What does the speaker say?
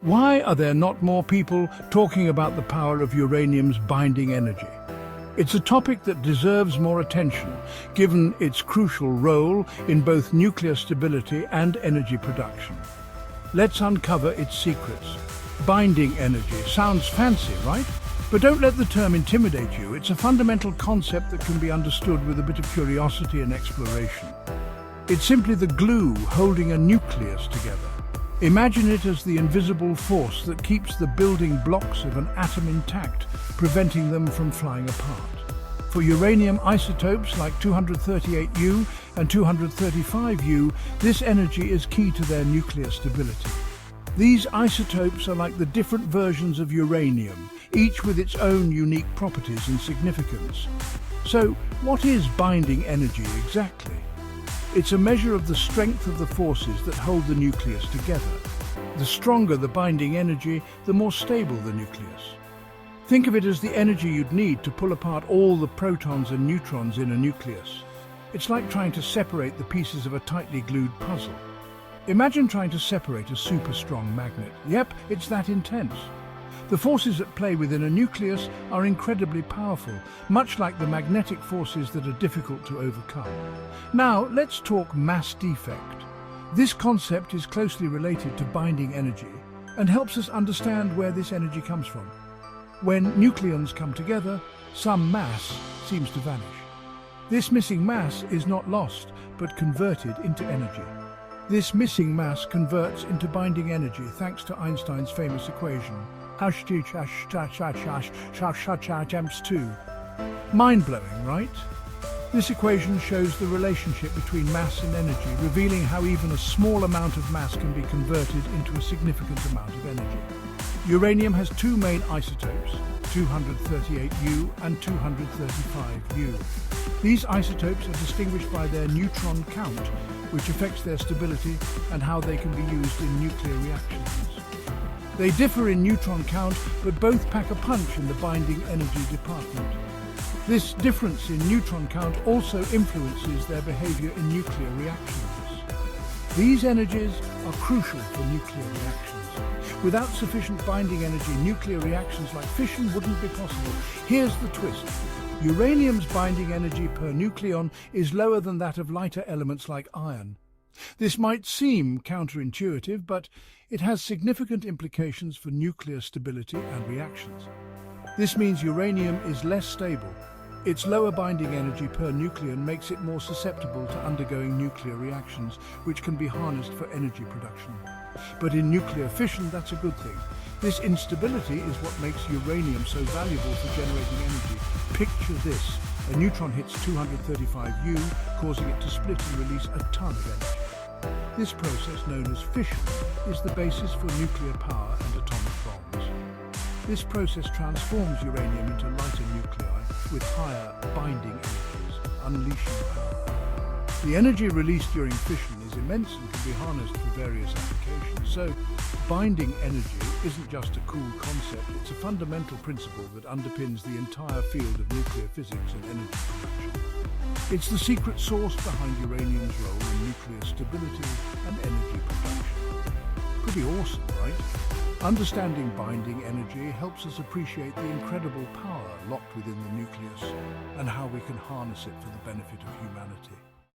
Why are there not more people talking about the power of uranium's binding energy? It's a topic that deserves more attention, given its crucial role in both nuclear stability and energy production. Let's uncover its secrets. Binding energy sounds fancy, right? But don't let the term intimidate you. It's a fundamental concept that can be understood with a bit of curiosity and exploration. It's simply the glue holding a nucleus together. Imagine it as the invisible force that keeps the building blocks of an atom intact, preventing them from flying apart. For uranium isotopes like 238U and 235U, this energy is key to their nuclear stability. These isotopes are like the different versions of uranium, each with its own unique properties and significance. So, what is binding energy exactly? It's a measure of the strength of the forces that hold the nucleus together. The stronger the binding energy, the more stable the nucleus. Think of it as the energy you'd need to pull apart all the protons and neutrons in a nucleus. It's like trying to separate the pieces of a tightly glued puzzle. Imagine trying to separate a super strong magnet. Yep, it's that intense. The forces at play within a nucleus are incredibly powerful, much like the magnetic forces that are difficult to overcome. Now, let's talk mass defect. This concept is closely related to binding energy and helps us understand where this energy comes from. When nucleons come together, some mass seems to vanish. This missing mass is not lost, but converted into energy. This missing mass converts into binding energy thanks to Einstein's famous equation, H2. Mind-blowing, right? This equation shows the relationship between mass and energy, revealing how even a small amount of mass can be converted into a significant amount of energy. Uranium has two main isotopes, 238U and 235U. These isotopes are distinguished by their neutron count, which affects their stability and how they can be used in nuclear reactions. They differ in neutron count, but both pack a punch in the binding energy department. This difference in neutron count also influences their behavior in nuclear reactions. These energies are crucial for nuclear reactions. Without sufficient binding energy, nuclear reactions like fission wouldn't be possible. Here's the twist. Uranium's binding energy per nucleon is lower than that of lighter elements like iron. This might seem counterintuitive, but it has significant implications for nuclear stability and reactions. This means uranium is less stable. Its lower binding energy per nucleon makes it more susceptible to undergoing nuclear reactions, which can be harnessed for energy production. But in nuclear fission, that's a good thing. This instability is what makes uranium so valuable for generating energy. Picture this. A neutron hits 235U, causing it to split and release a ton of energy. This process, known as fission, is the basis for nuclear power and atomic bombs. This process transforms uranium into lighter nuclei with higher binding energies, unleashing power. The energy released during fission is immense and can be harnessed for various applications. So, binding energy isn't just a cool concept, it's a fundamental principle that underpins the entire field of nuclear physics and energy production. It's the secret sauce behind uranium's role in nuclear stability and energy production. Pretty awesome, right? Understanding binding energy helps us appreciate the incredible power locked within the nucleus and how we can harness it for the benefit of humanity.